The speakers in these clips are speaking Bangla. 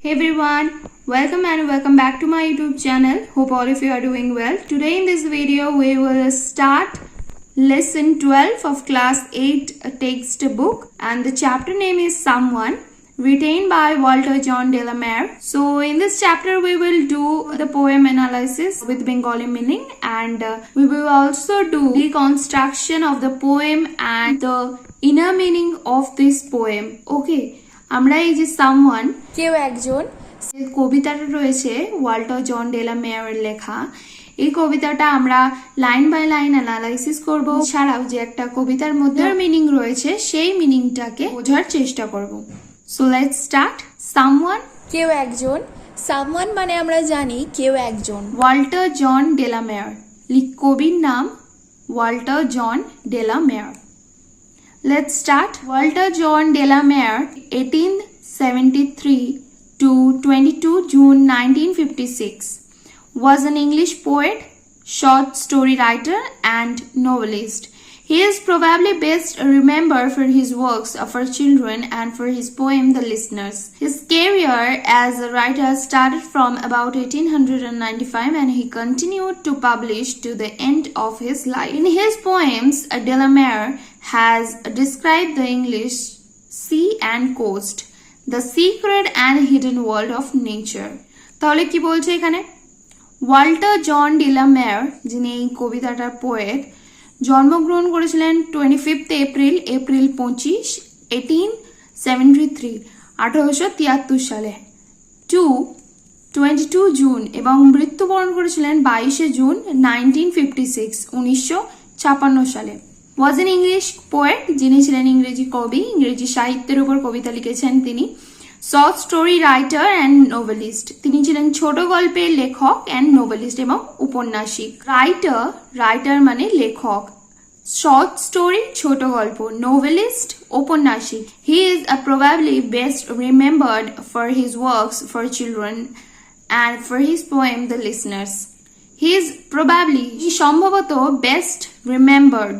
Hey everyone, welcome and welcome back to my YouTube channel. Hope all of you are doing well. Today in this video we will start lesson 12 of class 8 textbook and the chapter name is Someone, written by Walter John Delamere. So in this chapter we will do the poem analysis with Bengali meaning and we will also do deconstruction of the poem and the inner meaning of this poem. Okay, আমরা এই যে সামওয়ান কেউ একজন কবিতাটা রয়েছে ওয়াল্টার জন ডেলামেয়ারের লেখা। এই কবিতাটা আমরা লাইন বাই লাইন অ্যানালাইসিস করব, ছাড়াও যে একটা কবিতার মধ্যে মিনিং রয়েছে সেই মিনিংটাকে বোঝার চেষ্টা করব। So let's start. সামওয়ান কেউ একজন, সামওয়ান মানে আমরা জানি কেউ একজন। ওয়াল্টার জন ডেলামেয়ার, কবির নাম Walter John de la Mare. Let's start. Walter John Delamere, 1873 to 22 June 1956, was an English poet, short story writer, and novelist. He is probably best remembered for his works for children and for his poem The Listeners. His career as a writer started from about 1895 and he continued to publish to the end of his life. In his poems, Delamere has described the English sea and coast, the secret and hidden world of nature. তাহলে কি বলছে এখানে? ওয়াল্টার জন ডেলামেয়ার, যিনি এই কবিতাটার পোয়েট, জন্মগ্রহণ করেছিলেন 25 এপ্রিল 25, 1873, 1873 সালে, টু 22 জুন, এবং মৃত্যুবরণ করেছিলেন 22 জুন 1956, 1956 সালে। ওয়াজ এন ইংলিশ পোয়েট, যিনি ছিলেন ইংরেজি কবি, ইংরেজি সাহিত্যের উপর কবিতা লিখেছেন তিনি। Short story writer and novelist, তিনি ছিলেন ছোট গল্পের লেখক অ্যান্ড নোভেলিস্ট এবং উপন্যাসিক। রাইটার মানে লেখক, শর্ট স্টোরি ছোট গল্প, নোভেলিস্ট উপন্যাসিক। He is probably best remembered for his works for children and for his poem the listeners. He is probably, সম্ভবত, বেস্ট রিমেম্বার্ড,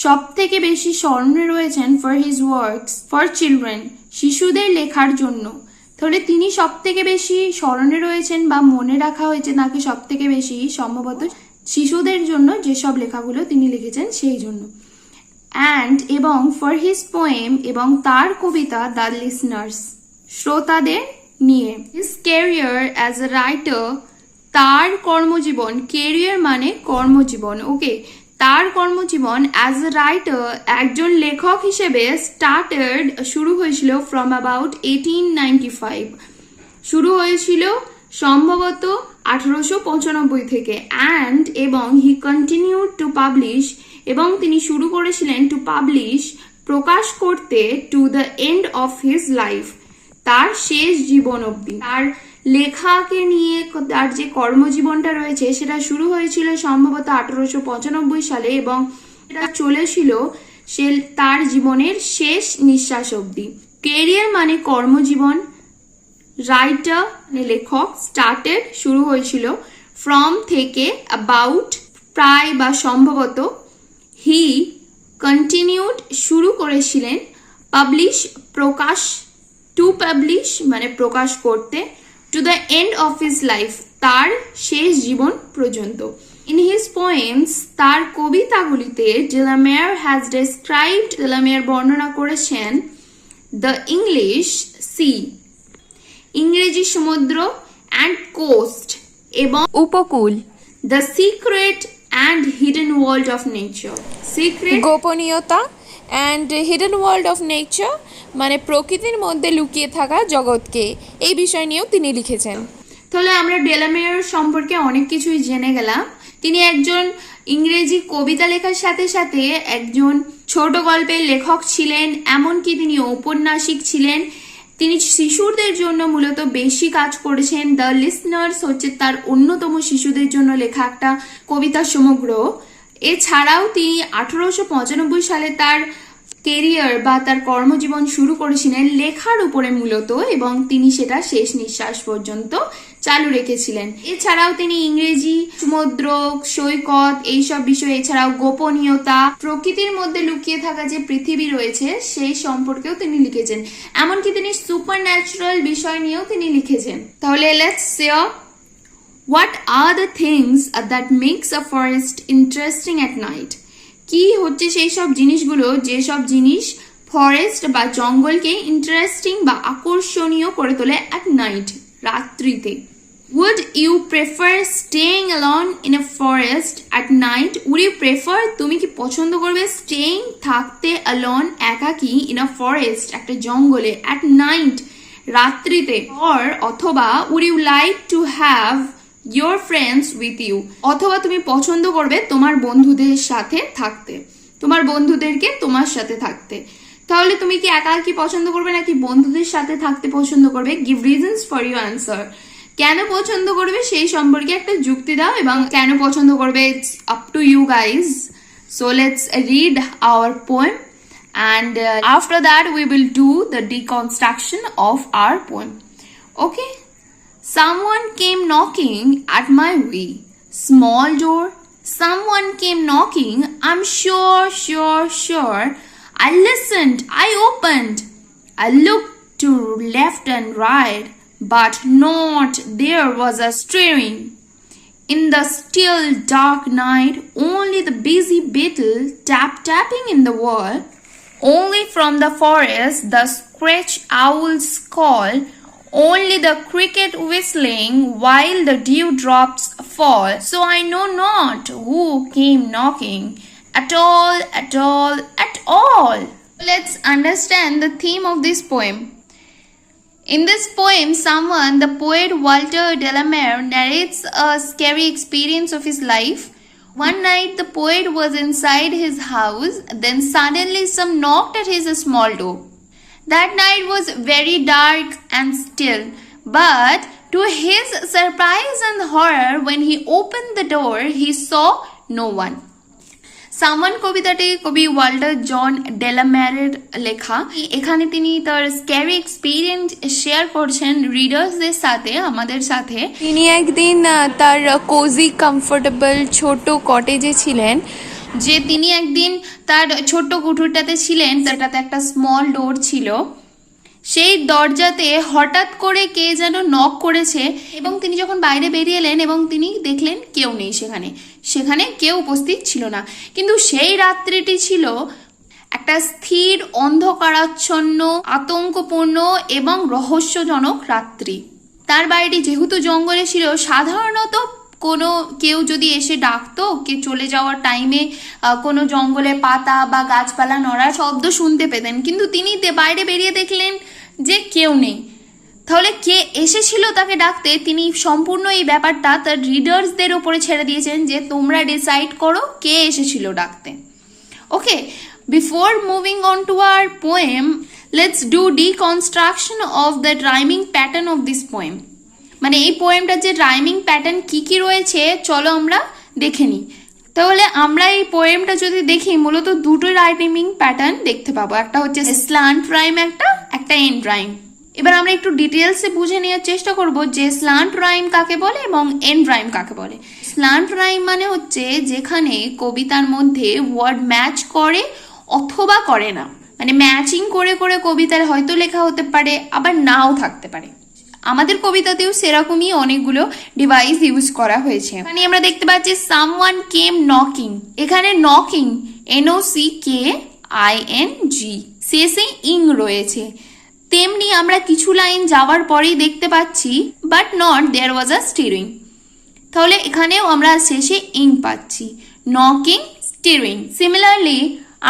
সব থেকে বেশি স্মরণে রয়েছেন for his works for children, শিশুদের লেখার জন্য। তাহলে তিনি সব থেকে বেশি স্মরণে রয়েছেন বা মনে রাখা হয়েছে তাকে সব থেকে বেশি, সম্ভবত শিশুদের জন্য যেসব লেখাগুলো তিনি লিখেছেন সেই জন্য। অ্যান্ড এবং ফর হিজ পোয়েম, এবং তার কবিতা দ্য লিসনার্স, শ্রোতাদের নিয়ে। His career as a writer, তার কর্মজীবন, ক্যারিয়ার মানে কর্মজীবন, ওকে, তার কর্মজীবন অ্যাজ এ রাইটার, একজন লেখক হিসেবে স্টার্টেড, শুরু হয়েছিল ফ্রম অ্যাবাউট 1895, শুরু হয়েছিল সম্ভবত 1895 থেকে। অ্যান্ড এবং হি কন্টিনিউড টু পাবলিশ, এবং তিনি শুরু করেছিলেন টু পাবলিশ, প্রকাশ করতে, to the end of his life, তার শেষ জীবন অবধি। তার লেখাকে নিয়ে তার যে কর্মজীবনটা রয়েছে সেটা শুরু হয়েছিল সম্ভবত 1895 সালে এবং এটা চলেছিল সে তার জীবনের শেষ নিঃশ্বাস অবধি। ক্যারিয়ার মানে কর্মজীবন, রাইটার মানে লেখক, স্টার্টেড শুরু হয়েছিল, ফ্রম থেকে, অ্যাবাউট প্রায় বা সম্ভবত, হি কন্টিনিউড শুরু করেছিলেন, পাবলিশ প্রকাশ, টু পাবলিশ মানে প্রকাশ করতে, to the end of his life তার শেষ জীবন পর্যন্ত। ইন হিজ পোয়েমস, তার কবিতাগুলিতে, ডেলামেয়ার হ্যাজ ডেসক্রাইবড, ডেলামেয়ার বর্ণনা করেছেন, দ্য ইংলিশ সি, ইংরেজি সমুদ্র, অ্যান্ড কোস্ট এবং উপকূল, the secret and hidden world of nature, secret গোপনীয়তা, and hidden world of nature মানে প্রকৃতির মধ্যে লুকিয়ে থাকা জগৎকে, এই বিষয় নিয়েও তিনি লিখেছেন। তাহলে আমরা ডেলামেয়ার সম্পর্কে অনেক কিছুই জেনে গেলাম। তিনি একজন ইংরেজি কবিতা লেখার সাথে সাথে একজন ছোট গল্পের লেখক ছিলেন, এমনকি তিনি ঔপন্যাসিক ছিলেন। তিনি শিশুদের জন্য মূলত বেশি কাজ করেছেন। দ্য লিসনার্স হচ্ছে তার অন্যতম শিশুদের জন্য লেখা একটা কবিতা সমগ্র। এছাড়াও তিনি 1895 সালে তার কেরিয়ার বা তার কর্মজীবন শুরু করেছিলেন লেখার উপরে মূলত, এবং তিনি সেটা শেষ নিঃশ্বাস পর্যন্ত চালু রেখেছিলেন। এছাড়াও তিনি ইংরেজি, সমুদ্র সৈকত এইসব বিষয়ে, এছাড়াও গোপনীয়তা, প্রকৃতির মধ্যে লুকিয়ে থাকা যে পৃথিবী রয়েছে সেই সম্পর্কেও তিনি লিখেছেন। এমনকি তিনি সুপার ন্যাচারাল বিষয় নিয়েও তিনি লিখেছেন। তাহলে let's see what are the things that makes a forest interesting at night. কি হচ্ছে সেই সব জিনিসগুলো যেসব জিনিস ফরেস্ট বা জঙ্গলকে ইন্টারেস্টিং বা আকর্ষণীয় করে তোলে অ্যাট নাইট, রাত্রিতে। Would you prefer staying alone in a forest at night? Would you prefer, তুমি কি পছন্দ করবে staying, থাকতে alone, একাকী in a forest, একটা জঙ্গলে at night, রাত্রিতে, or অথবা would you like to have your friends with you, অথবা তুমি পছন্দ করবে তোমার বন্ধুদের সাথে থাকতে, তোমার বন্ধুদেরকে তোমার সাথে থাকতে। তাহলে তুমি কি একাকী পছন্দ করবে নাকি বন্ধুদের সাথে থাকতে পছন্দ করবে? Give reasons for your answer. কেন পছন্দ করবে সেই সম্পর্কে একটা যুক্তি দাও, এবং কেন পছন্দ করবে it's up to you guys. So let's read our poem and after that we will do the deconstruction of our poem. Okay, someone came knocking at my way, small door, someone came knocking, I'm sure. I listened, I opened, I looked to left and right, but not there was a stirring. In the still dark night, only the busy beetle tapping in the wall. Only from the forest the screech owl's call, only the cricket whistling while the dewdrops fall. So I know not who came knocking at all. Let's understand the theme of this poem. In this poem, the poet Walter Delamere narrates a scary experience of his life. One night the poet was inside his house, then suddenly some knocked at his small door. That night was very dark and still, but to his surprise and horror, when he opened the door, he saw no one. Someone কবিতাটি কবি ওয়াল্টার জন ডেলামেরের লেখা। এখানে তিনি তার স্ক্যারি এক্সপিরিয়েন্স শেয়ার করছেন রিডার্সদের সাথে, আমাদের সাথে। তিনি একদিন তার কোজি কমফোর্টেবল ছোট কটেজে ছিলেন, যে তিনি একদিন তার ছোট্ট কুঠুরটাতে ছিলেন, সেটাতে একটা স্মল ডোর ছিল। সেই দরজাতে হঠাৎ করে কে যেন নক করেছে, এবং তিনি যখন বাইরে বেরিয়ে এলেন এবং তিনি দেখলেন কেউ নেই সেখানে কেউ উপস্থিত ছিল না। কিন্তু সেই রাত্রিটি ছিল একটা স্থির, অন্ধকারাচ্ছন্ন, আতঙ্কপূর্ণ এবং রহস্যজনক রাত্রি। তার বাড়িটি যেহেতু জঙ্গলে ছিল, সাধারণত কোনো কেউ যদি এসে ডাকতো, কে চলে যাওয়ার টাইমে কোনো জঙ্গলে পাতা বা গাছপালা নড়ার শব্দ শুনতে পেতেন, কিন্তু তিনি বাইরে বেরিয়ে দেখলেন যে কেউ নেই। তাহলে কে এসেছিল তাকে ডাকতে, তিনি সম্পূর্ণ এই ব্যাপারটা তার রিডার্সদের উপরে ছেড়ে দিয়েছেন যে তোমরা ডিসাইড করো কে এসেছিল ডাকতে। Okay, before moving on to our poem, let's do deconstruction of the rhyming pattern of this poem. মানে এই পোয়েমটার যে রাইমিং প্যাটার্ন কি কি রয়েছে চলো আমরা দেখে নিই। তাহলে আমরা এই পোয়েমটা যদি দেখি, মূলত দুটো রাইমিং প্যাটার্ন দেখতে পাবো, একটা হচ্ছে স্ল্যান্ট রাইম, একটা এন্ড রাইম। এবার আমরা একটু ডিটেলসে বুঝে নেওয়ার চেষ্টা করব যে স্ল্যান্ট রাইম কাকে বলে এবং এন্ড রাইম কাকে বলে। স্ল্যান্ট রাইম মানে হচ্ছে যেখানে কবিতার মধ্যে ওয়ার্ড ম্যাচ করে অথবা করে না, মানে ম্যাচিং করে করে কবিতার হয়তো লেখা হতে পারে, আবার নাও থাকতে পারে। আমাদের কবিতাতেও সেরকমই অনেকগুলো ডিভাইস ইউজ করা হয়েছে। এখানে আমরা দেখতে পাচ্ছি সামওয়ান কেম নকিং, এখানে নকিং NOCKING, শেষে ইং রয়েছে। তেমনি আমরা কিছু লাইন যাওয়ার পরেই দেখতে পাচ্ছি but not there was a stirring, তাহলে এখানেও আমরা শেষে ইং পাচ্ছি, নকিং, স্টিরিং। সিমিলারলি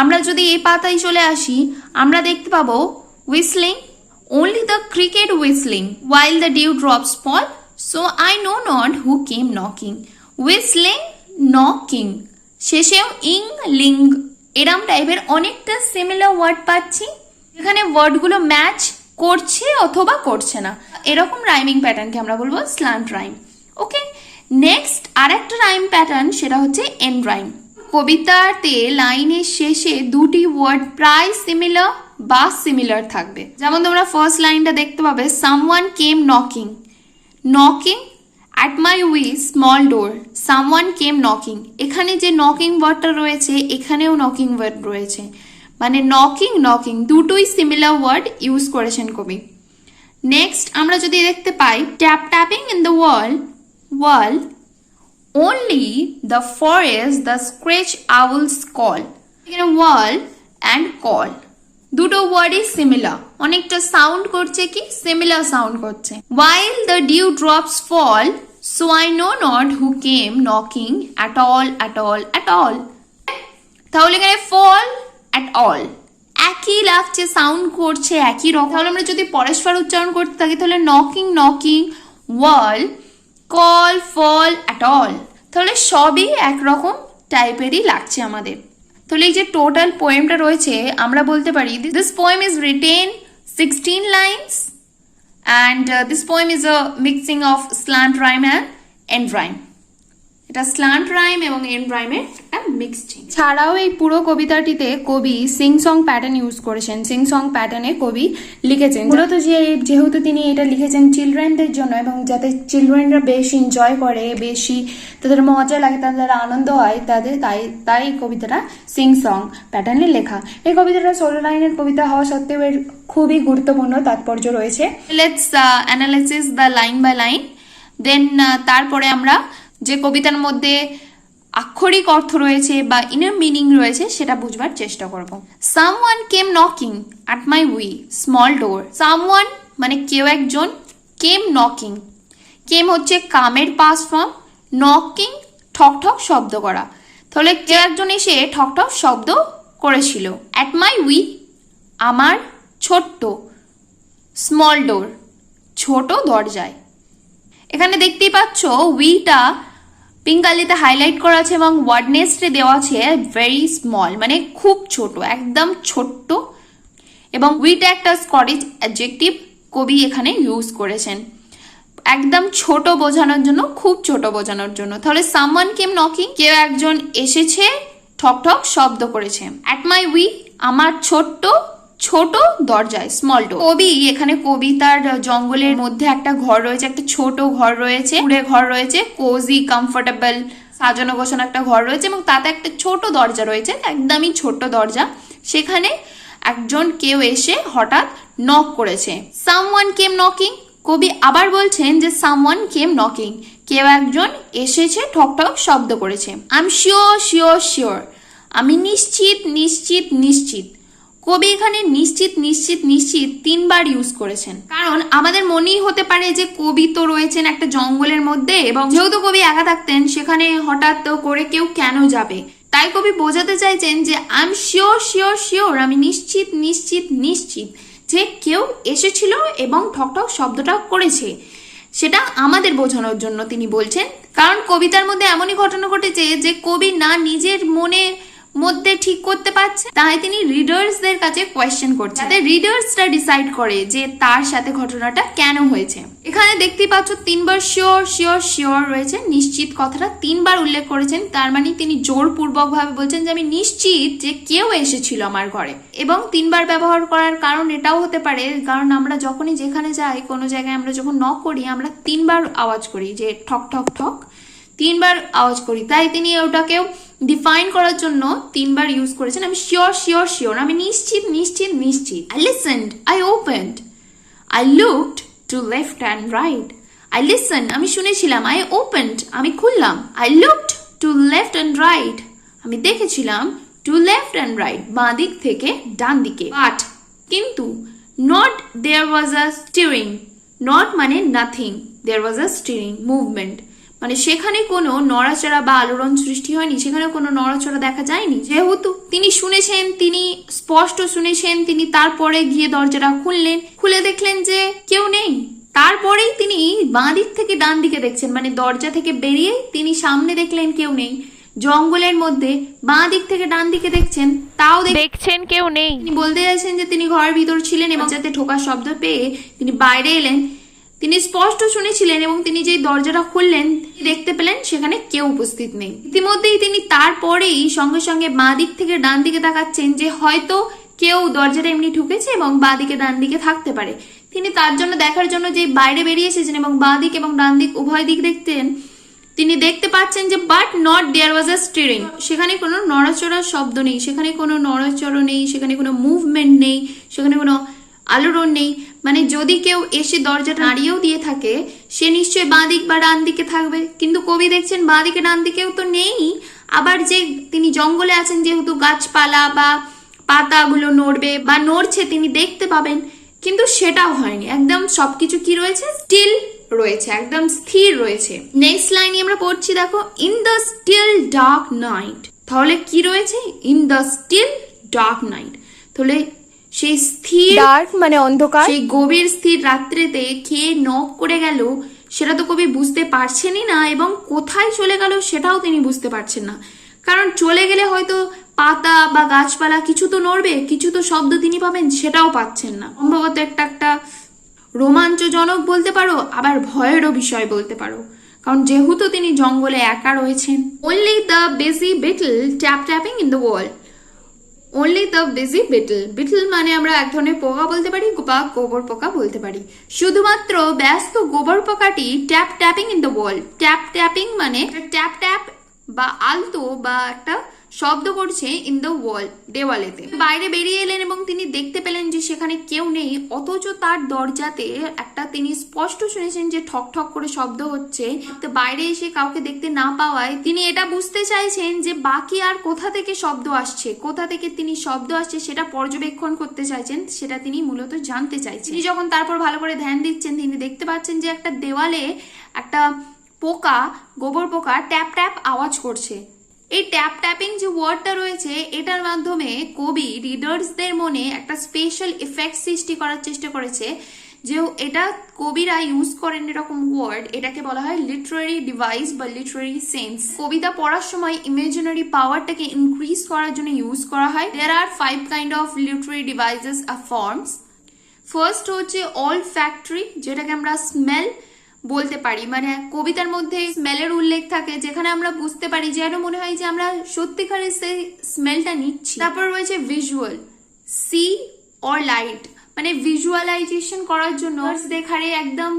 আমরা যদি এই পাতায় চলে আসি, আমরা দেখতে পাবো whistling, only the cricket whistling while the dewdrops fall, so I know not who came knocking. Whistling, knocking, শেষেও ইং, লিং, এরম টাইপের অনেকটা সিমিলার ওয়ার্ড পাচ্ছি, এখানে ওয়ার্ডগুলো ম্যাচ করছে অথবা করছে না। এরকম রাইমিং প্যাটার্নকে আমরা বলবো স্ল্যান্ট রাইম। ওকে, নেক্সট আরেকটা রাইম প্যাটার্ন, সেটা হচ্ছে এন্ড রাইম। কবিতাতে লাইনের শেষে দুটি ওয়ার্ড প্রায় সিমিলার বা সিমিলার থাকবে। যেমন তোমরা ফার্স্ট লাইনটা দেখতে পাবে, someone came knocking, knocking at my wee small door, someone came knocking. এখানে যে নকিং ওয়ার্ডটা রয়েছে এখানেও নকিং ওয়ার্ড রয়েছে, মানে নকিং নকিং দুটোই সিমিলার ওয়ার্ড ইউজ করেছেন কবি। নেক্সট আমরা যদি দেখতে পাই, tap tapping in the wall only the forest the scratch owls call। এখানে ওয়াল অ্যান্ড কল দুটো ওয়ার্ডই সিমিলার, অনেকটা সাউন্ড করছে কি সিমিলার সাউন্ড করছে। while the dew drops fall so I know not who came knocking at all at all at all। তাহলে এখানে fall at all একই লাগছে, সাউন্ড করছে একই রকম। তাহলে আমরা যদি পরস্পর উচ্চারণ করতে থাকি তাহলে knocking knocking, wall, call, fall, at all, তাহলে সবই একরকম টাইপেরই লাগছে আমাদের। তাহলে এই যে টোটাল পোয়েমটা রয়েছে আমরা বলতে পারি this poem is written 16 lines and this poem is a mixing of slant rhyme and end rhyme. এটা স্ল্যান্ট রাইম এবং এন্ড রাইমের একটা মিক্সিং। ছাড়াও এই পুরো কবিতাটিতে কবি সিং সং প্যাটার্ন ইউজ করেছেন, সিং সং প্যাটার্নে কবি লিখেছেন। মূলত যেহেতু তিনি এটা লিখেছেন চিলড্রেনদের জন্য এবং যাতে চিলড্রেনরা বেশি এনজয় করে, বেশি তাদের মজা লাগে, তাদের আনন্দ হয় তাই এই কবিতাটা সিং সং প্যাটার্নে লেখা। এই কবিতাটা 16 লাইনের কবিতা হওয়া সত্ত্বেও এর খুবই গুরুত্বপূর্ণ তাৎপর্য রয়েছে। Let's analysis the line by line, then তারপরে আমরা যে কবিতার মধ্যে আক্ষরিক অর্থ রয়েছে বা ইনার মিনিং রয়েছে সেটা বুঝবার চেষ্টা করব। Someone came knocking at my wee small door. Someone মানে কেউ একজন, কেম নকিং, কেম হচ্ছে কামের পাস্ট ফর্ম, নকিং ঠক ঠক শব্দ করা। তাহলে কেউ একজন এসে ঠক ঠক শব্দ করেছিল। অ্যাট মাই উই আমার ছোট্ট, স্মল ডোর ছোট দরজায়। এখানে দেখতেই পাচ্ছ উইটা পিঙ্ক কালিতে হাইলাইট করা আছে এবং ওয়ার্ড নেস্টে দেওয়া আছে ভেরি স্মল, মানে খুব ছোট, একদম ছোট্ট। এবং উইটা একটা স্কটিশ অ্যাডজেক্টিভ কবি এখানে ইউজ করেছেন একদম ছোট বোঝানোর জন্য, খুব ছোট বোঝানোর জন্য। তাহলে সামওয়ান কেম নকিং কেউ একজন এসেছে ঠক ঠক শব্দ করেছে। অ্যাট মাই উই আমার ছোট্ট ছোট দরজায় স্মল ডোর। এখানে কবি তার জঙ্গলের মধ্যে একটা ঘর রয়েছে, একটা ছোট ঘর রয়েছে, কুড়ে ঘর রয়েছে, কোজি কমফোর্টেবল সাজানো গোছানো একটা ঘর রয়েছে এবং তাতে একটা ছোট দরজা রয়েছে, একদমই ছোট দরজা। সেখানে একজন কেউ এসে হঠাৎ নক করেছে। সামওয়ান কেম নকিং, কবি আবার বলছেন যে সামওয়ান কেম নকিং কেউ একজন এসেছে ঠক ঠক শব্দ করেছে। I am sure sure sure আমি নিশ্চিত নিশ্চিত নিশ্চিত। কবি এখানে নিশ্চিত নিশ্চিত নিশ্চিত 3 বার ইউজ করেছেন, কারণ আমাদের মনেই হতে পারে যে কবি তো রয়েছেন একটা জঙ্গলের মধ্যে এবং যেহেতু কবি একা থাকতেন সেখানে হঠাৎ করে কেউ কেন যাবে, তাই কবি বোঝাতে চাইছেন যে I am sure sure sure আমি নিশ্চিত নিশ্চিত নিশ্চিত যে কেউ এসেছিল এবং ঠক ঠক শব্দটা করেছে। সেটা আমাদের বোঝানোর জন্য তিনি বলছেন, কারণ কবিতার মধ্যে এমনই ঘটনা ঘটেছে যে কবি না নিজের মধ্যে ঠিক করতে পারছে, তাই তিনি রিডার্সদের কাছে কোয়েশ্চেন করছে যাতে রিডার্সরা ডিসাইড করে যে তার সাথে ঘটনাটা কেন হয়েছে। এখানে দেখতেই পাচ্ছ 3 বার শিওর শিওর শিওর রয়েছে, নিশ্চিত কথাটা 3 বার উল্লেখ করেছেন। তার মানে তিনি জোরপূর্বক ভাবে বলছেন যে আমি নিশ্চিত যে কেউ এসেছিল আমার ঘরে। এবং 3 বার ব্যবহার করার কারণ এটাও হতে পারে, কারণ আমরা যখনই যেখানে যাই কোনো জায়গায় আমরা যখন নক করি আমরা 3 বার আওয়াজ করি, যে ঠক ঠক ঠক 3 বার আওয়াজ করি, তাই তিনি ওটাকেও ডিফাইন করার জন্য 3 বার ইউজ করেছেন। আমি শিওর শিওর শিওর আমি নিশ্চিত নিশ্চিত নিশ্চিত। I listened I opened I looked to left and right. I listen আমি শুনেছিলাম, আই ওপেন্ড আমি খুললাম, I looked to left and right আমি দেখেছিলাম, টু লেফট অ্যান্ড রাইট বাঁ দিক থেকে ডান দিকে। বাট কিন্তু not there was a stirring, not মানে nothing, there was a stirring movement, মানে সেখানে কোনো নড়াচড়া বা আলোড়ন সৃষ্টি হয়নি, সেখানে কোনো নড়াচড়া দেখা যায়নি। যেহেতু তিনি শুনেছেন, তিনি স্পষ্ট শুনেছেন, তিনি তারপরে গিয়ে দরজাটা খুললেন, খুলে দেখলেন যে কেউ নেই। তারপরেই তিনি বাঁ দিক থেকে ডান দিকে দেখছেন, মানে দরজা থেকে বেরিয়ে তিনি সামনে দেখলেন কেউ নেই, জঙ্গলের মধ্যে বাঁ দিক থেকে ডান দিকে দেখছেন, তাও দেখছেন কেউ নেই। তিনি বলতে চাইছেন যে তিনি ঘরের ভিতর ছিলেন এবং যাতে ঠোকার শব্দ পেয়ে তিনি বাইরে এলেন, তিনি স্পষ্ট শুনেছিলেন এবং তিনি যেই দরজাটা খুললেন দেখতে পেলেন সেখানে কেউ উপস্থিত নেই। ইতিমধ্যেই তিনি তারপরেই সঙ্গে সঙ্গে বাঁ দিক থেকে ডান দিকে তাকাচ্ছেন যে হয়তো কেউ দরজাটা এমনি ঢুকেছে এবং বাঁ দিকে ডান দিকে থাকতে পারে। তিনি তার জন্য দেখার জন্য যে বাইরে বেরিয়ে এসেছেন এবং বাঁ দিক এবং ডান দিক উভয় দিক দেখতেন, তিনি দেখতে পাচ্ছেন যে but not there was a stirring, সেখানে কোনো নড়াচড়ার শব্দ নেই, সেখানে কোনো নড়াচড়া নেই, সেখানে কোনো মুভমেন্ট নেই, সেখানে কোনো আলোড়ন নেই। মানে যদি কেউ এসে দরজাটা নাড়িয়েও দিয়ে থাকে সে নিশ্চয়ই বাঁ দিক বা ডান দিকে থাকবে, কিন্তু কবি দেখছেন বাঁ দিকে ডান দিকেও তো নেই। আবার যে তিনি জঙ্গলে আছেন যেহেতু গাছপালা বা পাতাগুলো নড়বে বা নড়ছে তিনি দেখতে পাবেন, কিন্তু সেটাও হয়নি। একদম সবকিছু কি রয়েছে, স্টিল রয়েছে, একদম স্থির রয়েছে। নেক্সট লাইনে আমরা পড়ছি দেখো, in the still dark night. তাহলে কি রয়েছে, in the still dark night, তাহলে সেই স্থির ডার্ক মানে অন্ধকার, সেই গভীর স্থির রাত্রিতে কে নক করে গেল সেটা তো কবি বুঝতে পারছেনই না, এবং কোথায় চলে গেল সেটাও তিনি বুঝতে পারছেন না। কারণ চলে গেলে হয়তো পাতা বা গাছপালা কিছু তো নড়বে, কিছু তো শব্দ তিনি পাবেন, সেটাও পাচ্ছেন না। সম্ভবত একটা রোমাঞ্চজনক বলতে পারো, আবার ভয়েরও বিষয় বলতে পারো, কারণ যেহেতু তিনি জঙ্গলে একা রয়েছেন। Only the busy beetle tap tapping in the wall. Only the busy beetle, beetle মানে আমরা এক ধরনের পোকা বলতে পারি বা গোবর পোকা বলতে পারি। শুধুমাত্র ব্যস্ত গোবর পোকাটি tap tapping in the wall. Tap tapping মানে ট্যাপ ট্যাপ বা আলতো বা একটা শব্দ করছে ইন দ্য ওয়াল, দেওয়ালেতে। বাইরে বেরিয়ে এলেন এবং তিনি দেখতে পেলেন যে সেখানে কেউ নেই, অথচ তার দরজাতে একটা তিনি স্পষ্ট শুনেছেন যে ঠক ঠক করে শব্দ হচ্ছে। তো বাইরে এসে কাউকে দেখতে না পাওয়ায় তিনি এটা বুঝতে চাইছেন যে বাকি আর কোথা থেকে শব্দ আসছে, কোথা থেকে তিনি শব্দ আসছে সেটা পর্যবেক্ষণ করতে চাইছেন, সেটা তিনি মূলত জানতে চাইছেন। তিনি যখন তারপর ভালো করে ধ্যান দিচ্ছেন তিনি দেখতে পাচ্ছেন যে একটা দেওয়ালে একটা পোকা, গোবর পোকা ট্যাপ ট্যাপ আওয়াজ করছে। এই ট্যাপ ট্যাপিং যে ওয়ার্ডটা রয়েছে এটার মাধ্যমে কবি রিডার্সদের মনে একটা স্পেশাল ইফেক্ট সৃষ্টি করার চেষ্টা করেছে, যে এটা কবিরা ইউজ করেন এরকম ওয়ার্ড, এটাকে বলা হয় লিটারারি ডিভাইস বা লিটারারি সেন্স। কবিতা পড়ার সময় ইমাজিনারি পাওয়ারটাকে ইনক্রিজ করার জন্য ইউজ করা হয়। There are 5 kind of literary devices are forms. First হচ্ছে অল ফ্যাক্টরি, যেটাকে আমরা স্মেল বলতে পারি, মানে কবিতার মধ্যে স্মেলের উল্লেখ থাকে যেখানে আমরা বুঝতে পারি, যেন মনে হয় যে আমরা সত্যিকারের সেই স্মেলটা নিচ্ছি। তারপর রয়েছে ভিজুয়াল, সি অর লাইট, মানে ভিজুয়ালাইজেশন করার জন্য দেখারে একদম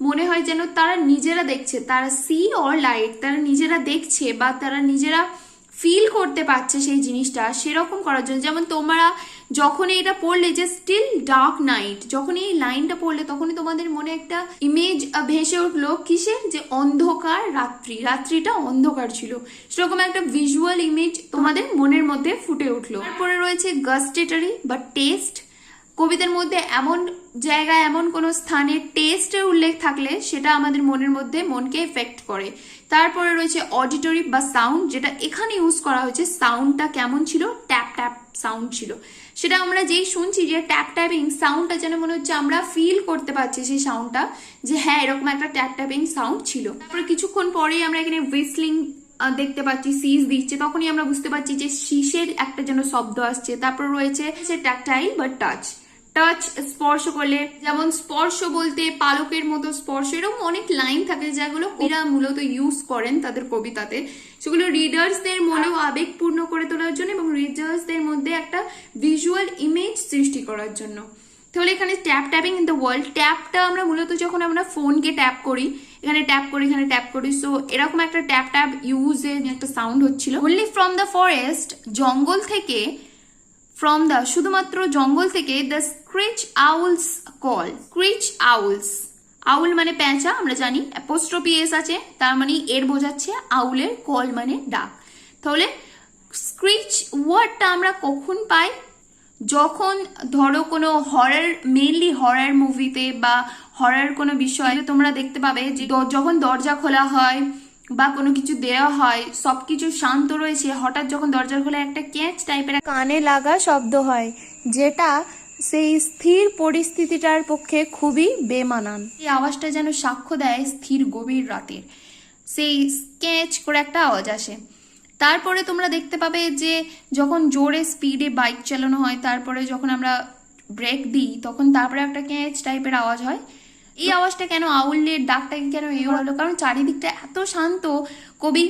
মনে হয় যেন তারা নিজেরা দেখছে, তারা সি অর লাইট, তারা নিজেরা দেখছে বা তারা নিজেরা ফিল করতে পারছে সেই জিনিসটা, সেরকম করার জন্য। যেমন তোমরা যখন এটা পড়লে যে স্টিল ডার্ক নাইট, যখন এই লাইনটা পড়লে তখনই তোমাদের মনে একটা ইমেজ ভেসে উঠলো, কিসের, যে অন্ধকার রাত্রি, রাত্রিটা অন্ধকার ছিল, সেরকম একটা ভিজুয়াল ইমেজ তোমাদের মনের মধ্যে ফুটে উঠলো। তারপরে রয়েছে গাস্টেটারি বা টেস্ট। কবিতার মধ্যে এমন জায়গায় এমন কোনো স্থানে টেস্টের উল্লেখ থাকলে সেটা আমাদের মনের মধ্যে মনকে এফেক্ট করে। তারপরে রয়েছে অডিটরি বা সাউন্ড, যেটা এখানে ইউজ করা হয়েছে। সাউন্ডটা কেমন ছিল, ট্যাপ ট্যাপ সাউন্ড ছিল, সেটা আমরা যেই শুনছি যে ট্যাপ ট্যাপিং সাউন্ডটা যেন মনে হচ্ছে আমরা ফিল করতে পারছি সেই সাউন্ডটা, যে হ্যাঁ এরকম একটা ট্যাপ ট্যাপিং সাউন্ড ছিল। তারপরে কিছুক্ষণ পরেই আমরা এখানে হুইসলিং দেখতে পাচ্ছি, সিজ দিচ্ছে, তখনই আমরা বুঝতে পারছি যে শীষের একটা যেন শব্দ আসছে। তারপর রয়েছে ট্যাকটাইল বা টাচ, টাচ স্পর্শ করলে, যেমন স্পর্শ বলতে পালকের মতো স্পর্শ, এরকম অনেক লাইন থাকে যেগুলো কবিরা মূলত ইউজ করেন তাদের কবিতাতে, সেগুলো রিডার্সদের মনেও আবেগপূর্ণ করে তোলার জন্য এবং রিডার্সদের মধ্যে একটা ভিজুয়াল ইমেজ সৃষ্টি করার জন্য। তাহলে এখানে tap tapping in the world, ট্যাপটা আমরা মূলত যখন আমরা ফোনকে ট্যাপ করি, এখানে ট্যাপ করি, এখানে ট্যাপ করি, সো এরকম একটা ট্যাপ ট্যাপ ইউজের একটা সাউন্ড হচ্ছিল। অনলি ফ্রম দ্য ফরেস্ট, জঙ্গল থেকে, ফ্রম দ্য শুধুমাত্র জঙ্গল থেকে, the screech owls call, screech owls, owl মানে পেঁচা আমরা জানি, অ্যাপোস্ট্রফি এস আছে, তার মানে এর বোঝাচ্ছে আউলের কল মানে ডাক। তাহলে স্ক্রিচ ওয়ার্ডটা আমরা কখন পাই, যখন ধরো কোনো হরর, মেইনলি হরর মুভিতে বা হরর কোনো বিষয়ে তোমরা দেখতে পাবে যে যখন দরজা খোলা হয় বা কোনো কিছু দেওয়া হয়, সবকিছু শান্ত রয়েছে, হঠাৎ যখন দরজা খোলা একটা ক্যাচ টাইপের কানে লাগা শব্দ হয়, যেটা সেই স্থির পরিস্থিতিটার পক্ষে খুবই বেমানান। এই আওয়াজটা যেন সাক্ষ্য দেয় স্থির গভীর রাতের, সেই স্কেচ করে একটা আওয়াজ আসে। তারপরে তোমরা দেখতে পাবে যে যখন জোরে স্পিডে বাইক চালানো হয়, তারপরে যখন আমরা ব্রেক দিই তখন তারপরে একটা ক্যাচ টাইপের আওয়াজ হয়। এই আওয়াজটা কেন, আউলের ডাকটাকে কেন এই হলো, কারণ চারিদিকটা এত শান্ত। কবি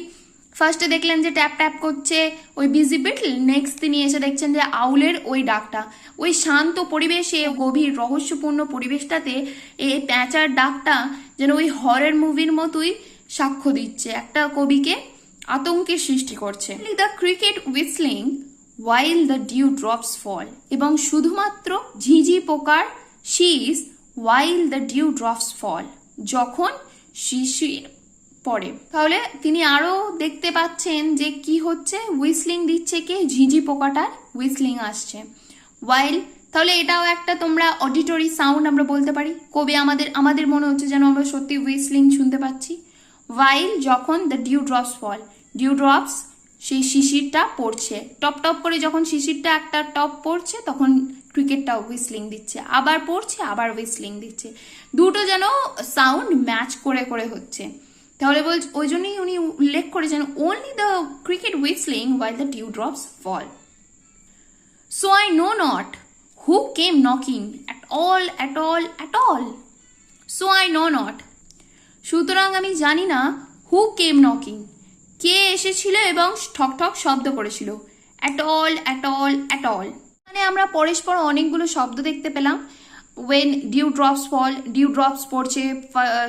ফার্স্টে দেখলেন যে ট্যাপ ট্যাপ করছে ওই বিজি বিটল, নেক্সট তিনি এসে দেখছেন যে আউলের ওই ডাকটা। ওই শান্ত পরিবেশে, গভীর রহস্যপূর্ণ পরিবেশটাতে এই প্যাঁচার ডাকটা যেন ওই হরর মুভির মতোই সাক্ষ্য দিচ্ছে, একটা কবিকে আতঙ্কের সৃষ্টি করছে। The cricket whistling while the dew drops fall, এবং শুধুমাত্র ঝিঝি পোকার শীষ while the dew drops fall, যখন শিশির পড়ে। তাহলে তিনি আরো দেখতে পাচ্ছেন যে কি হচ্ছে, হুইসলিং দিচ্ছে কে, ঝিঝি পোকাটার হুইসলিং আসছে while। তাহলে এটাও একটা তোমরা অডিটরি সাউন্ড আমরা বলতে পারি। কবি আমাদের মনে হচ্ছে যেন আমরা সত্যি হুইসলিং শুনতে পাচ্ছি। while যখন the dew drops fall, dew drops সেই শিশিরটা পড়ছে, টপ টপ করে যখন শিশিরটা একটা টপ পড়ছে তখন ক্রিকেটটাও হুইসলিং দিচ্ছে, আবার পড়ছে আবার হুইসলিং দিচ্ছে, দুটো যেন সাউন্ড ম্যাচ করে করে হচ্ছে। তাহলে ওই জন্যই উনি উল্লেখ করেছেন only the cricket whistling while the dew drops fall. So I know not who came knocking at all, at all, at all. So I know not. সুতরাং আমি জানি না who came knocking, কে এসেছিল এবং ঠক ঠক শব্দ করেছিল, at all, at all, at all। মানে আমরা পরস্পর অনেকগুলো শব্দ দেখতে পেলাম। when dew drops fall, dew drops পড়ছে,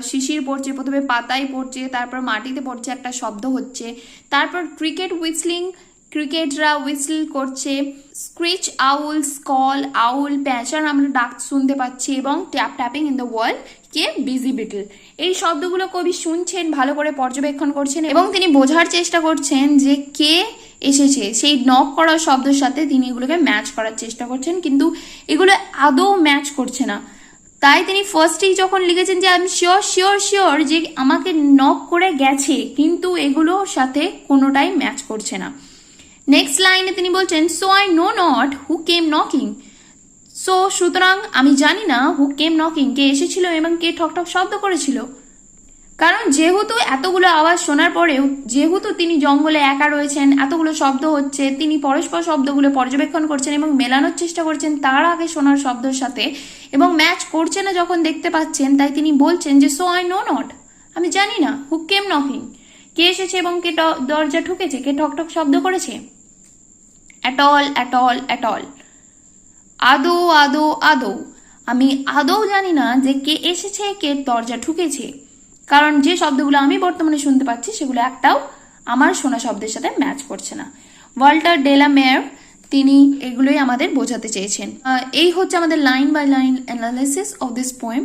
শিশির পড়ছে, প্রথমে পাতায় পড়ছে, তারপর মাটিতে পড়ছে, একটা শব্দ হচ্ছে। তারপর ক্রিকেট হুইসলিং, ক্রিকেটরা হুইসল করছে, স্ক্রিচ আউলস কল, আউল প্যাঁচার আমরা ডাক শুনতে পাচ্ছি, এবং tap tapping in the wall কে, বিজি বিটল। এই শব্দগুলো কবি শুনছেন, ভালো করে পর্যবেক্ষণ করছেন এবং তিনি বোঝার চেষ্টা করছেন যে কে এসেছে। সেই নক করার শব্দের সাথে তিনি এগুলোকে ম্যাচ করার চেষ্টা করছেন, কিন্তু এগুলো আদৌ ম্যাচ করছে না। তাই তিনি ফার্স্টেই যখন লিখেছেন যে আমি শিওর শিওর শিওর যে আমাকে নক করে গেছে, কিন্তু এগুলোর সাথে কোনোটাই ম্যাচ করছে না। নেক্সট লাইনে তিনি বলছেন so I know not who came knocking. So সুতরাং আমি জানি না হু কেম নকিং, কে এসেছিল এবং কে ঠক ঠক শব্দ করেছিল। কারণ যেহেতু এতগুলো আওয়াজ শোনার পরেও, যেহেতু তিনি জঙ্গলে একা রয়েছেন, এতগুলো শব্দ হচ্ছে, তিনি পরস্পর শব্দগুলো পর্যবেক্ষণ করছেন এবং মেলানোর চেষ্টা করছেন তার আগে শোনার শব্দের সাথে, এবং ম্যাচ করছে না যখন দেখতে পাচ্ছেন, তাই তিনি বলছেন যে সো আই নো নট, আমি জানি না হু কেম নকিং, কে এসেছে এবং কে দরজা ঠুকেছে, কে ঠক ঠক শব্দ করেছে। at all, at all, at all, আদৌ আদৌ আদৌ, আমি আদৌ জানি না যে কে এসেছে, কে দরজা ঠুকেছে, কারণ যে শব্দগুলো আমি বর্তমানে শুনতে পাচ্ছি সেগুলো একটাও আমার শোনা শব্দের সাথে ম্যাচ করছে না। ওয়াল্টার ডেলা মেয়ার তিনি এগুলোই আমাদের বোঝাতে চেয়েছেন। এই হচ্ছে আমাদের line by line analysis of this poem.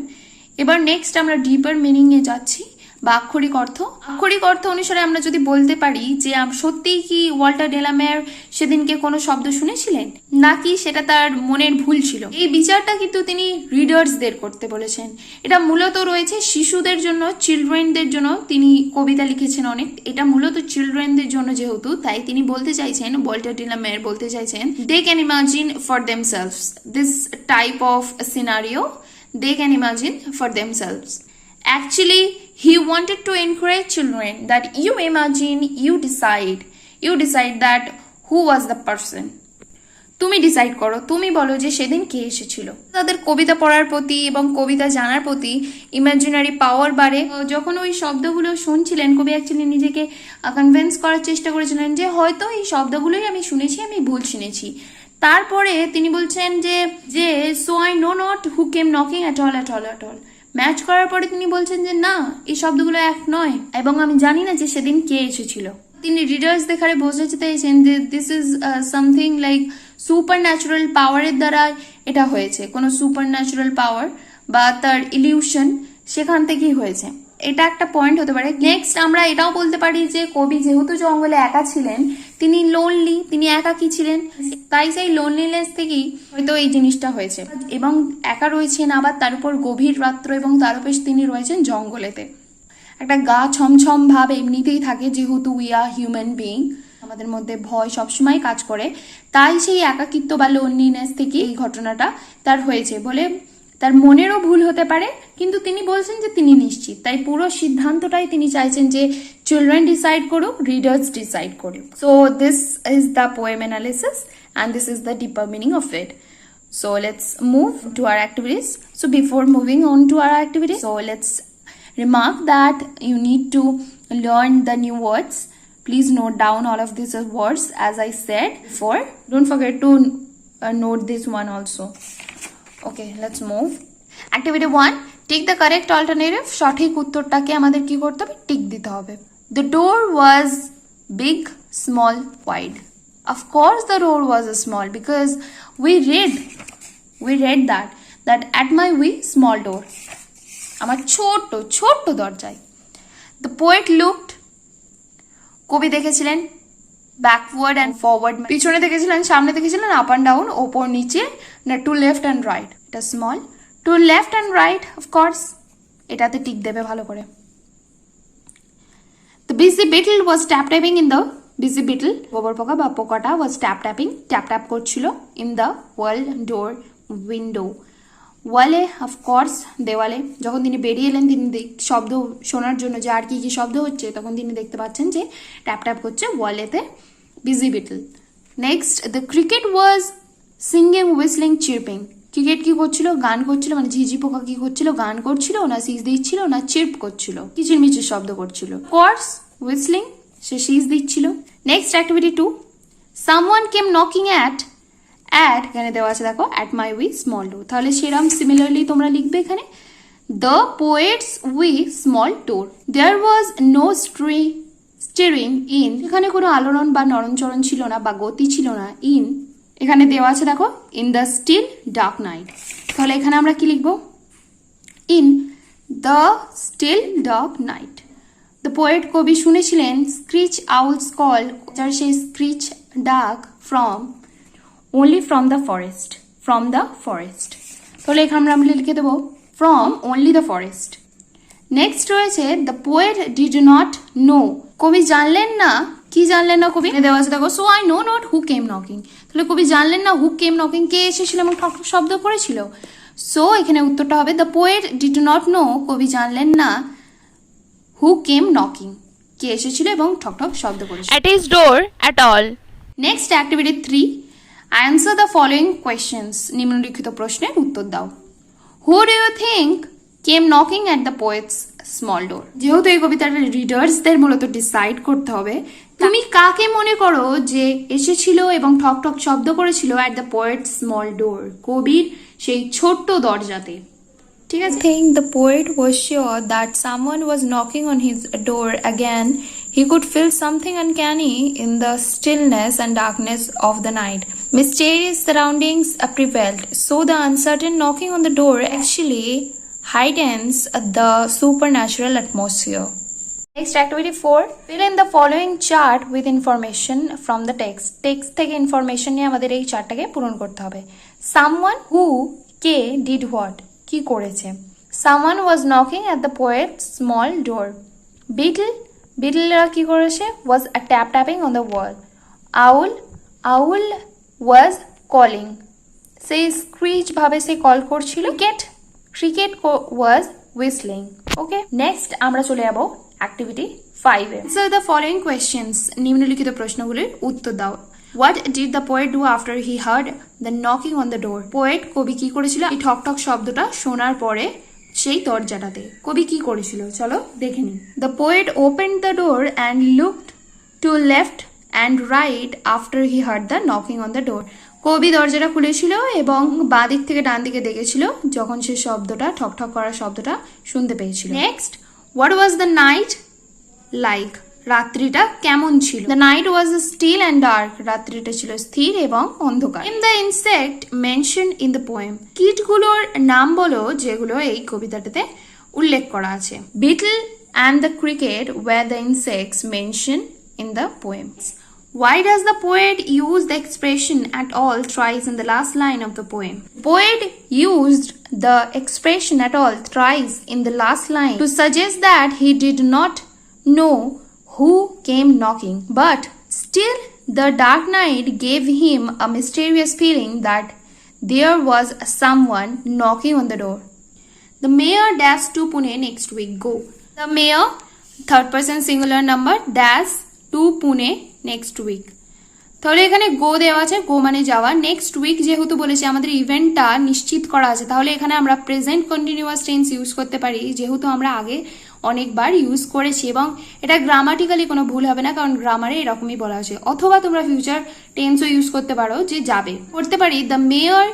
এবার নেক্সট আমরা ডিপার মিনিংয়ে যাচ্ছি বা আক্ষরিক অর্থ। আক্ষরিক অর্থ অনুসারে আমরা যদি বলতে পারি যে সত্যিই কি ওয়াল্টার ডেলামেয়ার সেদিনকে কোনো শব্দ শুনেছিলেন, নাকি সেটা তার মনের ভুল ছিল, এই বিচারটা কিন্তু তিনি রিডার্সদের করতে বলেছেন। এটা মূলত রয়েছে শিশুদের জন্য, চিলড্রেনদের জন্য তিনি কবিতা লিখেছেন অনেক। এটা মূলত চিলড্রেনদের জন্য যেহেতু, তাই তিনি বলতে চাইছেন, ওয়াল্টার ডেলামেয়ার বলতে চাইছেন, they can imagine for themselves this type of scenario, they can imagine for themselves. Actually, he wanted to encourage children that you imagine, you decide that who was the person. তুমি ডিসাইড করো, তুমি বলো যে সেদিন কে এসেছিল। তাদের কবিতা পড়ার প্রতি এবং কবিতা জানার প্রতি ইমাজিনারি পাওয়ার বাড়ে। যখন ওই শব্দগুলো শুনছিলেন, কবি অ্যাকচুয়ালি নিজেকে কনভিন্স করার চেষ্টা করেছিলেন যে হয়তো এই শব্দগুলোই আমি শুনেছি, আমি ভুল শুনেছি। তারপরে তিনি বলছেন যে so I know not who came knocking at all, at all, at all. Match করার পরে তিনি বলছেন যে না, এই শব্দগুলো এক নয়, এবং আমি জানি না যে সেদিন কে এসেছিল। তিনি রিডার্স দেখারে বোঝাতে চাইছেন যে this is something like super natural পাওয়ারের দ্বারা এটা হয়েছে, কোনো সুপার ন্যাচুরাল পাওয়ার বা তার ইলিউশন সেখান থেকেই হয়েছে। এটা একটা পয়েন্ট হতে পারে। নেক্সট আমরা এটাও বলতে পারি যে কবি যেহেতু জঙ্গলে একা ছিলেন, তিনি লোনলি, তিনি একাকী ছিলেন, তাই সেই লোনলিনেস থেকেই হয়তো এই জিনিসটা হয়েছে। এবং একা রয়েছেন, আবার তার উপর গভীর রাত্র, এবং তার উপর তিনি রয়েছেন জঙ্গলেতে। একটা গা ছমছম ভাব এমনিতেই থাকে, যেহেতু উই আর হিউম্যান বিইং, আমাদের মধ্যে ভয় সবসময় কাজ করে, তাই সেই একাকিত্ব বা লোনলিনেস থেকে এই ঘটনাটা তার হয়েছে বলে তার মনেরও ভুল হতে পারে, কিন্তু তিনি বলছেন যে তিনি নিশ্চিত। তাই পুরো সিদ্ধান্তটাই তিনি চাইছেন যে চিলড্রেন ডিসাইড করুক, রিডার্স ডিসাইড করুক। So this is the poem analysis and this is the deeper meaning of it. So let's move to our activities. So before moving on to our activities, so let's remark that you need to learn the new words. Please note down all of these words as I said before. Don't forget to note this one also. Okay, let's move. Activity 1, tick the correct alternative. সঠিক উত্তরটাকে আমাদের কি করতে হবে? টিক দিতে হবে. The door was big, small, wide. Of course the door was small because we read that at my wee small door. আমার ছোট্ট দরজায়. The poet looked, কবি দেখেছিলেন ব্যাকওয়ার্ড অ্যান্ড ফরওয়ার্ড, পিছনে দেখেছিলেন, সামনে দেখেছিলেন, আপ অ্যান্ড ডাউন, ওপর নিচে, না টু লেফট অ্যান্ড রাইট. এটা small. To left and right of course, এটাতে টিক দেবে ভালো করে. The busy beetle was tap-tapping in the busy beetle, গোবর পোকা বা পোকাটা was tap-tapping, tap করছিল in the wall door window. ওয়ালে অফকোর্স, দেওয়ালে. যখন তিনি বেরিয়ে এলেন, তিনি শব্দ শোনার জন্য যে আর কি কি শব্দ হচ্ছে, তখন তিনি দেখতে পাচ্ছেন যে ট্যাপ করছে ওয়ালেতে busy beetle. Next, the cricket was singing, whistling, chirping. Cricket কি করছিল? গান করছিল. মানে ঝিঝি পোকা কি করছিল? গান করছিল, না সিজ দিচ্ছিল, না চির্প করছিল, কিচিরমিচির শব্দ করছিল. কোর্স হুইসলিং, সে সিজ দিচ্ছিল. Next activity 2, someone came knocking at এখানে দেওয়া আছে দেখো, at my wee small door. তাহলে সেরকম সিমিলারলি তোমরা লিখবে এখানে the poets wee small door. There was no stirring in, এখানে কোনো আলোড়ন বা নরণচরণ ছিল না বা গতি ছিল না. ইন, এখানে দেওয়া আছে দেখো, in the still dark night. তাহলে এখানে আমরা কি লিখবো? In the still dark night. The poet, কবি শুনেছিলেন স্ক্রিচ আউলস কল, যার সেই স্ক্রিচ ডাক from only from the forest. তাহলে এখানে আমরা লিখে দেবো from only the forest. Next রয়েছে the poet did not know, কবি জানলেন না. কি জানলেন না কবি? দেওয়া আছে দেখো, so I know not who came knocking. তাহলে কবি জানলেন না হু কেম নকিং, কে এসেছিল এবং ঠক শব্দ করেছিল. সো এখানে উত্তরটা হবে the poet did not know, কবি জানলেন না হু কেম নকিং, কে এসেছিল এবং ঠক শব্দ করেছিল. At his door at all. Next activity 3, answer the following questions. নিম্নলিখিত প্রশ্নের উত্তর দাও. Who do you think came knocking at the poet's small door? যেহেতু এই কবিতার রিডার্সদের মূলত ডিসাইড করতে হবে, তুমি কাকে মনে করো যে এসেছিল এবং ঠক শব্দ করেছিল at the poet's small door, কবির সেই ছোট্ট দরজাতে. ঠিক আছে? I think the poet was sure that someone was knocking on his door again. He could feel something uncanny in the stillness and darkness of the night. Mysterious surroundings prevailed, so the uncertain knocking on the door actually heightens the supernatural atmosphere. Next activity 4, fill in the following chart with information from the text. Text থেকে information নিয়ে আমাদের এই চার্টটাকে পূরণ করতে হবে. Someone, who, K, did what, কি করেছে. Someone was knocking at the poet's small door. Beetle কি করেছে? was a tapping on the wall. Owl was calling, সেই স্ক্রিচ ভাবে সে কল করছিল. Cricket was whistling. Okay, next আমরা চলে যাব activity 5 A. So the following questions, নিম্নলিখিত প্রশ্নগুলির উত্তর দাও. What did the poet do after he heard the knocking on the door? Poet, কবি কি করেছিল এই ঠক শব্দটা শোনার পরে সেই দরজাটাতে? কবি কি করেছিল চলো দেখে নিই. The poet opened the door and looked to left and right after he heard the knocking on the door. কবি দরজাটা খুলেছিল এবং বাঁ দিক থেকে ডান দিকে দেখেছিল যখন সে শব্দটা ঠক করার শব্দটা শুনতে পেয়েছিল. Next, what was the night like? রাত্রিটা কেমন ছিল? The night was still and dark. রাত্রিটা ছিল স্থির এবং অন্ধকার. Name the insect mentioned in the poem. কীটগুলোর নাম বলো যেগুলো এই কবিতাটাতে উল্লেখ করা আছে. Beetle and the cricket were the insects mentioned in the poem. Why does the poet use the expression at all thrice in the last line of the poem? Poet used the expression at all thrice in the last line to suggest that he did not know who came knocking, but still the dark night gave him a mysterious feeling that there was someone knocking on the door. The mayor dashed to Pune next week. Go. The mayor, third person singular number, dashed to Pune next week. তাহলে এখানে গো দেওয়া আছে, গো মানে যাওয়া। নেক্সট উইক যেহেতু বলেছে আমাদের ইভেন্টটা নিশ্চিত করা আছে, তাহলে এখানে আমরা প্রেজেন্ট কন্টিনিউয়াস টেন্স ইউজ করতে পারি, যেহেতু আমরা আগে অনেকবার ইউজ করেছি এবং এটা গ্রামাটিক্যালি কোনো ভুল হবে না, কারণ গ্রামারে এরকমই বলা আছে। অথবা তোমরা ফিউচার টেন্সও ইউজ করতে পারো, যে যাবে। করতে পারি the mayor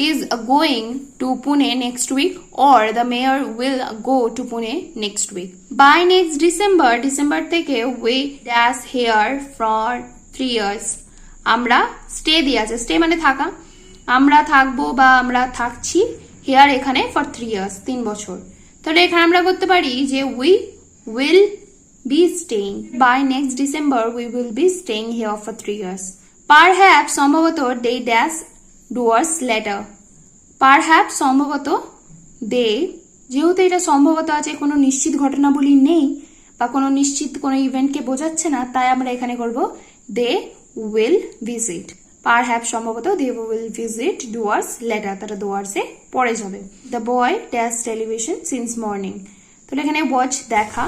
is going to Pune next week, or the mayor will go to Pune next week. By next December থেকে we dash here for 3 years. আমরা স্টে দিয়ে আছে, স্টে মানে থাকা, আমরা থাকবো বা আমরা থাকছি, হেয়ার এখানে ফর 3 years 3 বছর। তাহলে এখানে আমরা করতে পারি যে we will be staying by next December, we will be staying here for 3 years. Perhaps সম্ভবত they dash Dooars letter. Perhaps সম্ভবত, দে, যেহেতু এটা সম্ভবত আছে, কোনো নিশ্চিত ঘটনাবলী নেই বা কোনো নিশ্চিত কোনো ইভেন্টকে বোঝাচ্ছে না, তাই আমরা এখানে করব দে উইল ভিজিট। পারহ্যাপস সম্ভবত they will visit Dooars later, তারা ডুয়ার্সে পড়ে যাবে। The boy dash television since morning. তাহলে এখানে ওয়াচ দেখা,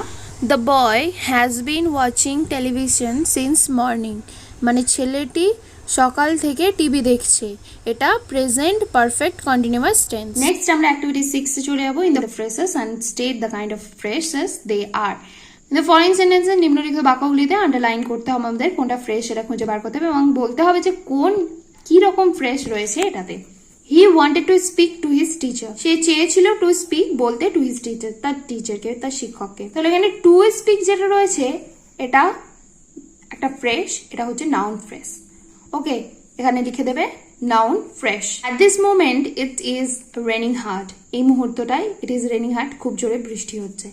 the boy has been watching television since morning, মানে ছেলেটি সকাল থেকে টিভি দেখছে। এটা present perfect continuous tense. Next আমরা অ্যাক্টিভিটি 6 এ চলে যাবো। In the phrases and state the kind of phrases they are. In the following সেন্টেন্সের নিম্নলিখিত বাক্যগুলিতে আন্ডারলাইন করতে হবে আমাদের, কোনটা ফ্রেশ সেটা খুঁজে বার করতে হবে এবং বলতে হবে যে কোন কি রকম ফ্রেশ রয়েছে এটাতে। He wanted to speak to his teacher, সে চেয়েছিল টু স্পিক বলতে টু হিজ টিচার, তার টিচারকে, তার শিক্ষককে। তাহলে এখানে টু স্পিক যেটা রয়েছে এটা একটা ফ্রেশ, এটা হচ্ছে নাউন ফ্রেশ। ওকে, এখানে লিখে দেবে noun fresh. At this moment it is raining hard, এই মুহূর্তটায় ইট ইজ রেনিং হার্ড, খুব জোরে বৃষ্টি হচ্ছে।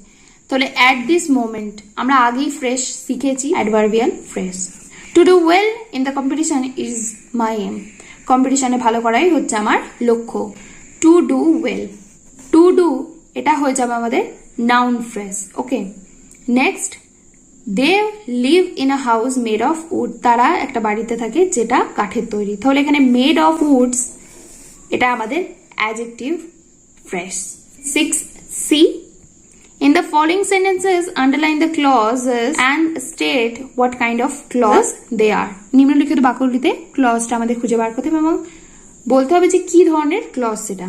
তাহলে অ্যাট দিস মোমেন্ট আমরা আগেই ফ্রেশ শিখেছি, adverbial phrase. To do well in the competition is my aim, কম্পিটিশনে ভালো করাই হচ্ছে আমার লক্ষ্য। To do well, to do এটা হয়ে যাবে আমাদের noun phrase. Okay, next they live in a house made of wood, তারা একটা বাড়িতে থাকে যেটা কাঠের তৈরি। তাহলে এখানে মেড অফ উডস এটা আমাদের adjective fresh. 6C, in the following sentences underline the clauses and state what kind of clause they are. নিম্নলিখিত বাক্যগুলিতে ক্লজটা আমাদের খুঁজে বার করতে হবে এবং বলতে হবে যে কি ধরনের ক্লজ সেটা।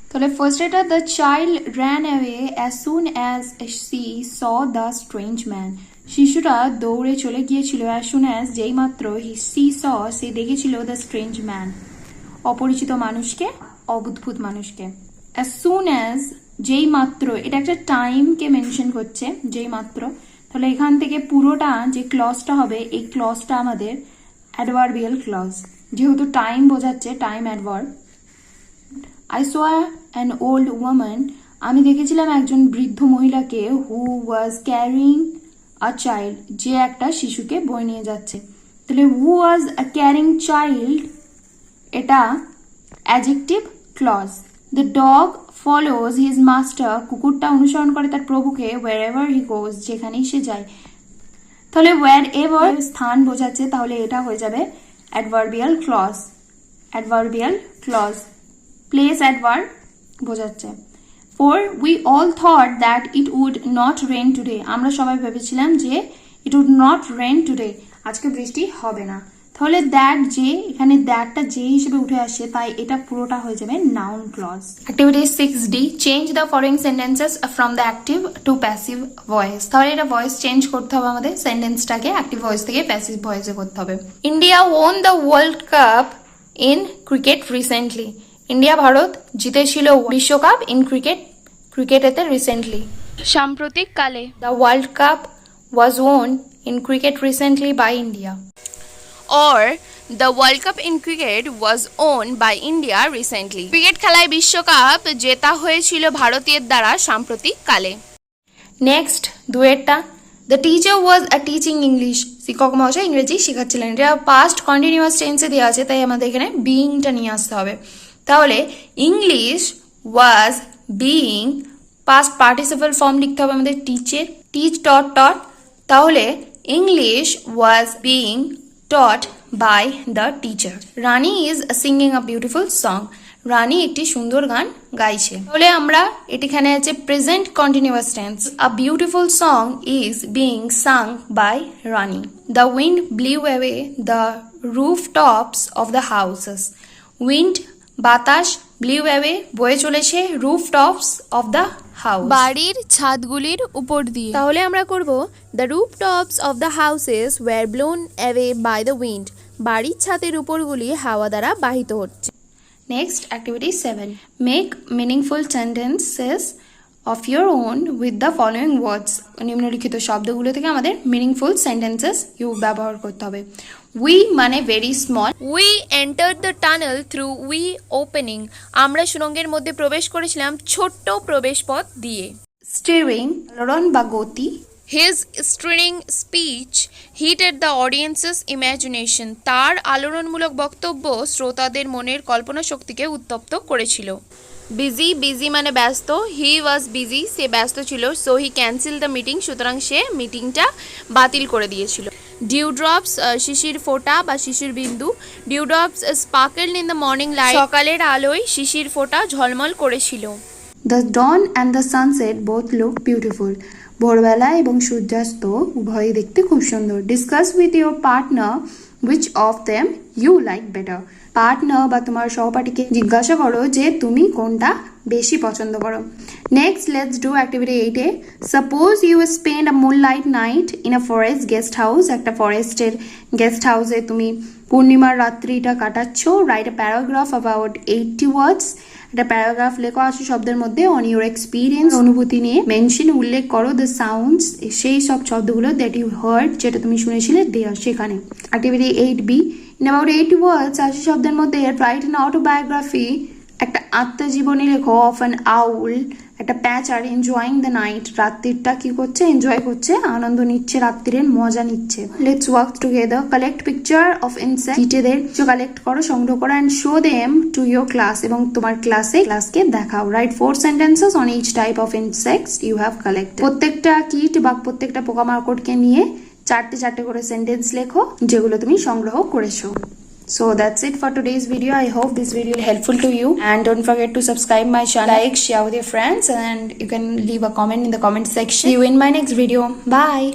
তাহলে ফার্স্ট এটা, the child ran away as soon as she saw the strange man, শিশুরা দৌড়ে চলে গিয়েছিল as soon as যেই মাত্র she saw সে দেখেছিল the strange man, অপরিচিত মানুষকে, অদ্ভুত মানুষকে। as soon as যেই মাত্র, এটা একটা টাইমকে মেনশন করছে, যেই মাত্র। তাহলে এখান থেকে পুরোটা যে ক্লজটা হবে, এই ক্লজটা আমাদের অ্যাডভার্বিয়াল ক্লজ, যেহেতু টাইম বোঝাচ্ছে, time adverb. I saw an old woman, আমি দেখেছিলাম একজন বৃদ্ধ মহিলাকে, who was carrying a child, যে একটা শিশুকে বয়ে নিয়ে যাচ্ছে। তাহলে who was a carrying child এটা adjective clause. The dog follows his master, কুকুরটা অনুসরণ করে তার প্রভুকে, wherever he goes, যেখানেই সে যায়। তাহলে wherever স্থান বোঝাচ্ছে, তাহলে এটা হয়ে যাবে adverbial clause, adverbial clause. Place adverb বোঝাচ্ছে। 4, we all thought that it would not rain today, আমরা সবাই ভেবেছিলাম যে it would not rain today, আজকে বৃষ্টি হবে না। তাহলে দ্যাট যে, এখানে দ্যাটটা যে হিসেবে উঠে আসছে, তাই এটা পুরোটা হয়ে যাবে noun clause. Activity 6D, change the following sentences from the active to passive voice. তাহলে এটা ভয়েস চেঞ্জ করতে হবে আমাদের, সেন্টেন্সটাকে অ্যাক্টিভ ভয়েস থেকে প্যাসিভ ভয়েসে করতে হবে। India won the world cup in cricket recently, India Bharat জিতেছিল বিশ্বকাপ ইন ক্রিকেটেতে রিসেন্টলি, সাম্প্রতিক কালে। The world cup was won in cricket recently by India. or the World Cup in cricket was won by India recently, cricket খেলায় বিশ্বকাপ জেতা হয়েছিল ভারতীয়ের দ্বারা সাম্প্রতিক কালে। নেক্সট দুয়েরটা, the teacher was a teaching English, শিক্ষক মহাশয় ইংরেজি শেখাচ্ছিলেন। এটা পাস্ট কন্টিনিউয়াস টেন্সে দেওয়া আছে, তাই আমাদের এখানে বিইংটা নিয়ে আসতে হবে। তাহলে ইংলিশ ওয়াজ বিইং, পাস্ট পার্টিসিপল ফর্ম লিখতে হবে আমাদের টিচের, টিচ টট টট। তাহলে English was being taught by the teacher. Rani is singing a beautiful song. রানী একটি সুন্দর গান গাইছে। তাহলে আমরা এখানে আছে present continuous tense. A beautiful song is being sung by Rani. The wind blew away the rooftops of the houses. Wind, বাতাস, blew away, বয়ে চলেছে rooftops of the house. বাড়ির ছাদগুলির উপর দিয়ে। তাহলে আমরা করব the rooftops of the houses were blown away by the wind. বাড়ির ছাদের উপরগুলি হাওয়া দ্বারা বাহিত হচ্ছে। Next, activity 7. Make meaningful sentences of your own with the following words. নিম্নলিখিত শব্দগুলো থেকে আমাদের meaningful sentences ব্যবহার করতে হবে। We মানে very small. We enter the tunnel through we opening. আমরা সুড়ঙ্গের মধ্যে প্রবেশ করেছিলাম ছোট্ট প্রবেশপথ দিয়ে। Steering, আলোড়ন বা গতি। His stirring speech heated the audience's imagination. তার আলোড়নমূলক বক্তব্য শ্রোতাদের মনের কল্পনা শক্তিকে উত্তপ্ত করেছিল। বিজি, বিজি মানে ব্যস্ত। হি ওয়াজ বিজি, সে ব্যস্ত ছিল। So he cancel the meeting, সুতরাং সে মিটিংটা বাতিল করে দিয়েছিল। ডিউ ড্রপস, শিশির ফোঁটা বা শিশির বিন্দু। Dew drops sparkled in the morning light, সকালের আলোয় শিশির ফোঁটা ঝলমল করেছিল। The dawn and the sunset both look beautiful. ভোরবেলা এবং সূর্যাস্ত উভয়ই দেখতে খুব সুন্দর। Discuss with your partner which of them you like better. Partner বা তোমার সহপাঠীকে জিজ্ঞাসা করো যে তুমি কোনটা বেশি পছন্দ করো। নেক্সট, লেটস ডু অ্যাক্টিভিটি 8 এ। Suppose you spend a moonlight night in a forest guest house. একটা ফরেস্টের গেস্ট হাউসে তুমি পূর্ণিমার রাত্রিটা কাটাচ্ছ। Write a paragraph about 80 words. একটা প্যারাগ্রাফ লেখা আছে শব্দের মধ্যে অন ইউর এক্সপিরিয়েন্স, অনুভূতি নিয়ে। মেনশন, উল্লেখ করো দ্য সাউন্ডস, সেই সব শব্দগুলো দ্যাট ইউ হার্ড, যেটা তুমি শুনেছিলে দেয়া সেখানে। অ্যাক্টিভিটি 8B, ইন অ্যাবাউট 80 ওয়ার্ডস, 80 শব্দের মধ্যে রাইট অ্যান অটোবায়োগ্রাফি, একটা আত্মজীবনী লেখো অফ অ্যান আউল, একটা প্যাচার এনজয়িং দ্য নাইট, রাত্রিটা কি করছে, এনজয় করছে, আনন্দ নিচ্ছে, রাত্রির মজা নিচ্ছে। Let's work together. Collect picture of insect, চিটেদের কালেক্ট করো, সংগ্রহ করো, and show them to your class, এবং তোমার ক্লাসকে দেখাও। Write 4 sentences on each type of insects you have collected. প্রত্যেকটা কীট বা প্রত্যেকটা পোকামাকড়কে নিয়ে 4টে করে সেন্টেন্স লেখো যেগুলো তুমি সংগ্রহ করেছো। So that's it for today's video. I hope this video is helpful to you, and don't forget to subscribe my channel, like, share with your friends, and you can leave a comment in the comment section. See you in my next video. Bye.